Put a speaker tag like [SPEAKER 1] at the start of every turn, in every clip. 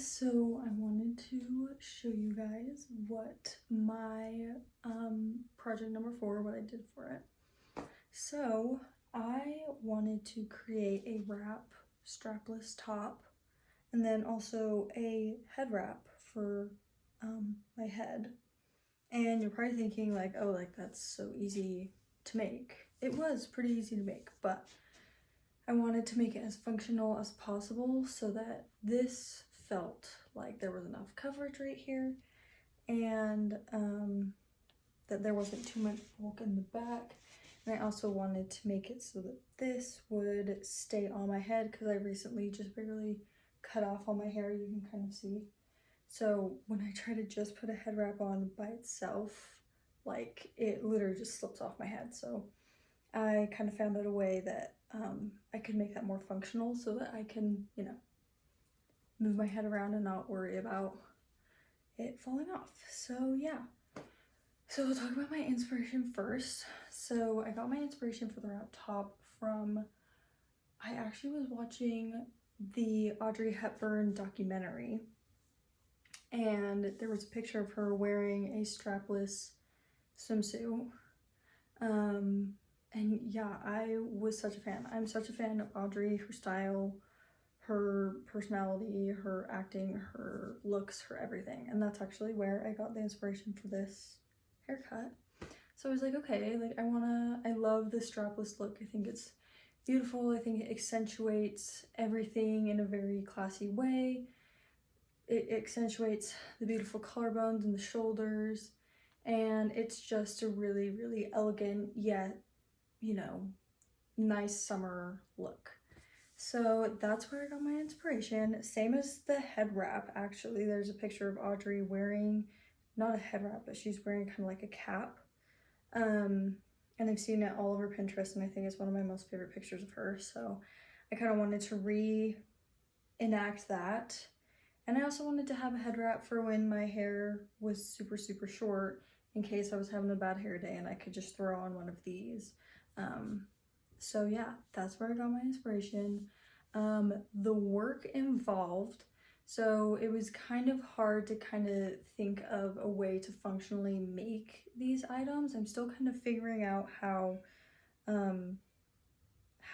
[SPEAKER 1] So I wanted to show you guys what my project number 4, what I did for it. So I wanted to create a wrap strapless top and then also a head wrap for my head. And you're probably thinking like, oh, like that's so easy to make. It was pretty easy to make, but I wanted to make it as functional as possible so that this felt like there was enough coverage right here and that there wasn't too much bulk in the back. And I also wanted to make it so that this would stay on my head because I recently just barely cut off all my hair, you can kind of see. So when I try to just put a head wrap on by itself, like it literally just slips off my head. So I kind of found out a way that I could make that more functional so that I can, you know, move my head around and not worry about it falling off. So yeah, so we'll talk about my inspiration first. So I got my inspiration for the wrap top from, I actually was watching the Audrey Hepburn documentary and there was a picture of her wearing a strapless swimsuit. And yeah, I was such a fan. I'm such a fan of Audrey, her style, her personality, her acting, her looks, her everything. And that's actually where I got the inspiration for this haircut. So I was like, okay, like I love this strapless look. I think it's beautiful. I think it accentuates everything in a very classy way. It accentuates the beautiful collarbones and the shoulders. And it's just a really, really elegant yet, you know, nice summer look. So that's where I got my inspiration. Same as the head wrap, actually. There's a picture of Audrey wearing, not a head wrap, but she's wearing kind of like a cap. And I've seen it all over Pinterest, and I think it's one of my most favorite pictures of her. So I kind of wanted to reenact that. And I also wanted to have a head wrap for when my hair was super, super short in case I was having a bad hair day and I could just throw on one of these. So yeah, that's where I got my inspiration. The work involved, so it was kind of hard to kind of think of a way to functionally make these items. I'm still kind of figuring out how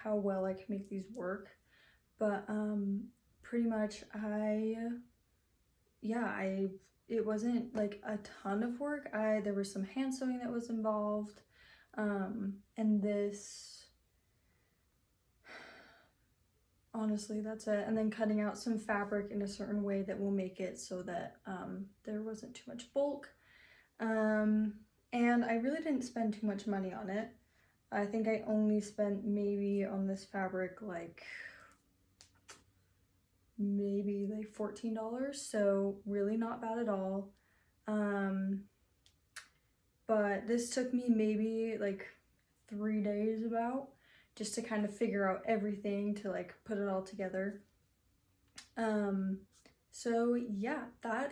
[SPEAKER 1] well I can make these work, but pretty much it wasn't like a ton of work. There was some hand sewing that was involved, and this, honestly, that's it. And then cutting out some fabric in a certain way that will make it so that there wasn't too much bulk. And I really didn't spend too much money on it. I think I only spent maybe on this fabric like maybe like $14, so really not bad at all. But this took me maybe like 3 days about, just to kind of figure out everything, to like put it all together. So yeah,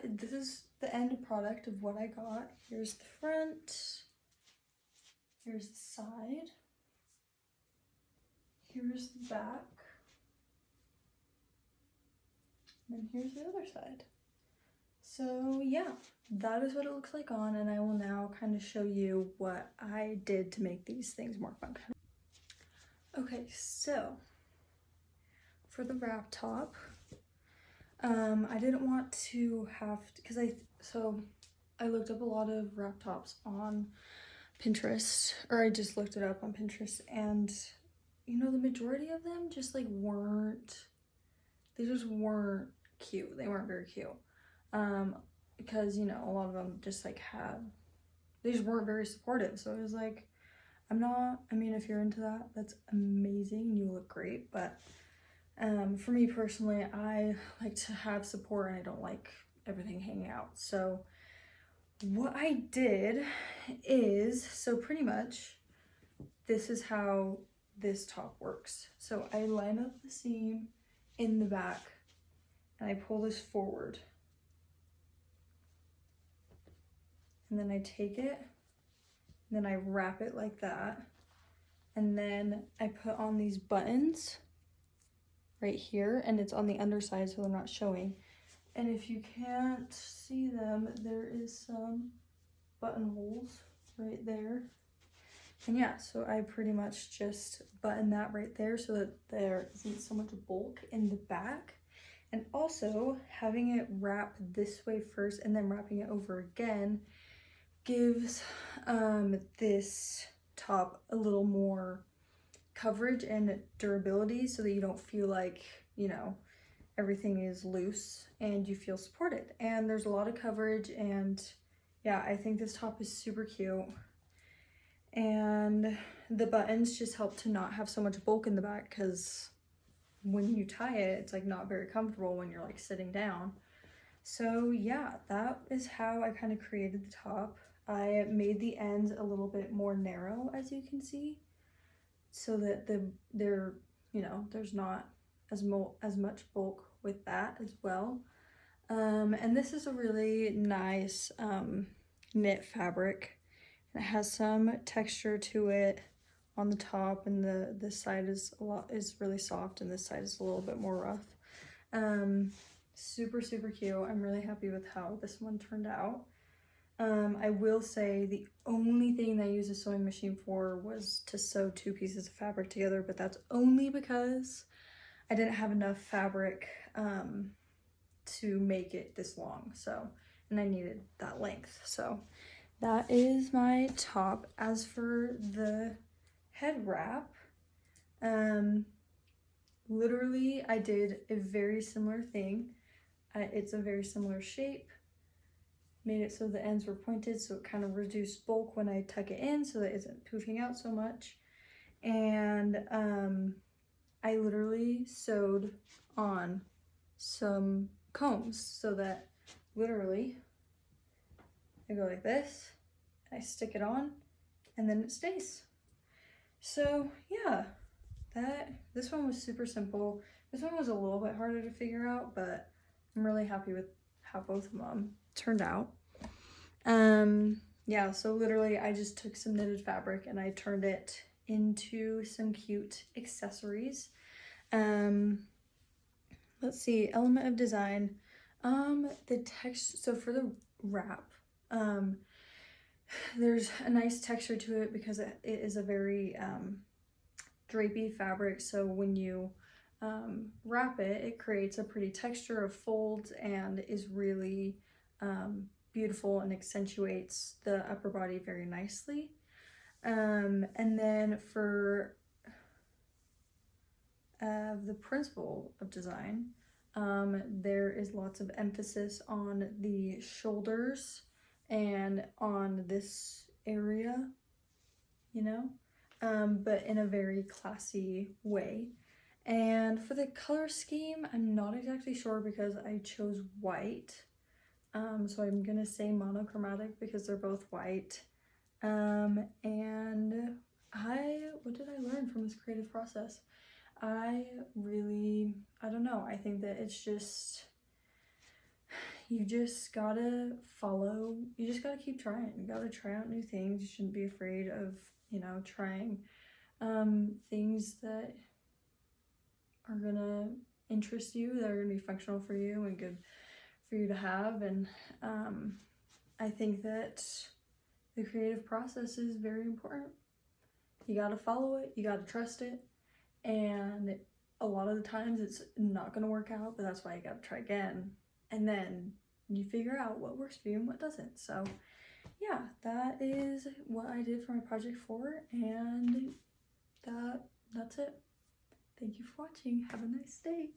[SPEAKER 1] this is the end product of what I got. Here's the front, here's the side, here's the back, and here's the other side. So yeah, that is what it looks like on, and I will now kind of show you what I did to make these things more functional. Okay, so for the wrap top, I didn't want to have, because I looked up a lot of wrap tops on Pinterest, or I just looked it up on Pinterest, and you know, the majority of them just like they just weren't cute. They weren't very cute. Because, you know, a lot of them just like they just weren't very supportive. So it was like, I mean, if you're into that, that's amazing, you look great, but for me personally, I like to have support and I don't like everything hanging out. So what I did is, so pretty much this is how this top works. So I line up the seam in the back and I pull this forward. And then I take it, and then I wrap it like that. And then I put on these buttons right here, and it's on the underside so they're not showing. And if you can't see them, there is some buttonholes right there. And yeah, so I pretty much just button that right there so that there isn't so much bulk in the back. And also having it wrap this way first and then wrapping it over again gives this top a little more coverage and durability so that you don't feel like, you know, everything is loose and you feel supported. And there's a lot of coverage, and yeah, I think this top is super cute. And the buttons just help to not have so much bulk in the back, because when you tie it, it's like not very comfortable when you're like sitting down. So yeah, that is how I kind of created the top. I made the ends a little bit more narrow, as you can see, so that they're, you know, there's not as much bulk with that as well. And this is a really nice knit fabric. It has some texture to it on the top, and this side is really soft, and this side is a little bit more rough. Super cute. I'm really happy with how this one turned out. I will say the only thing that I used a sewing machine for was to sew 2 pieces of fabric together, but that's only because I didn't have enough fabric to make it this long, so, and I needed that length. So that is my top. As for the head wrap, literally I did a very similar thing. It's a very similar shape. Made it so the ends were pointed, so it kind of reduced bulk when I tuck it in so that it isn't poofing out so much. And I literally sewed on some combs so that literally I go like this, I stick it on, and then it stays. So yeah, this one was super simple. This one was a little bit harder to figure out, but I'm really happy with how both of them turned out. Yeah, so literally I just took some knitted fabric and I turned it into some cute accessories. Let's see, element of design. The text, so for the wrap, there's a nice texture to it because it is a very drapey fabric, so when you wrap it, it creates a pretty texture of folds and is really beautiful and accentuates the upper body very nicely. And then for the principle of design, there is lots of emphasis on the shoulders and on this area, you know, but in a very classy way. And for the color scheme, I'm not exactly sure because I chose white. So I'm gonna say monochromatic because they're both white. And what did I learn from this creative process? I don't know. I think that it's just, you just gotta keep trying. You gotta try out new things. You shouldn't be afraid of, you know, trying things that are gonna interest you, that are gonna be functional for you and good for you to have. And I think that the creative process is very important. You gotta follow it, you gotta trust it, and a lot of the times it's not gonna work out, but that's why you gotta try again, and then you figure out what works for you and what doesn't. So yeah, that is what I did for my project 4, and that's it. Thank you for watching. Have a nice day.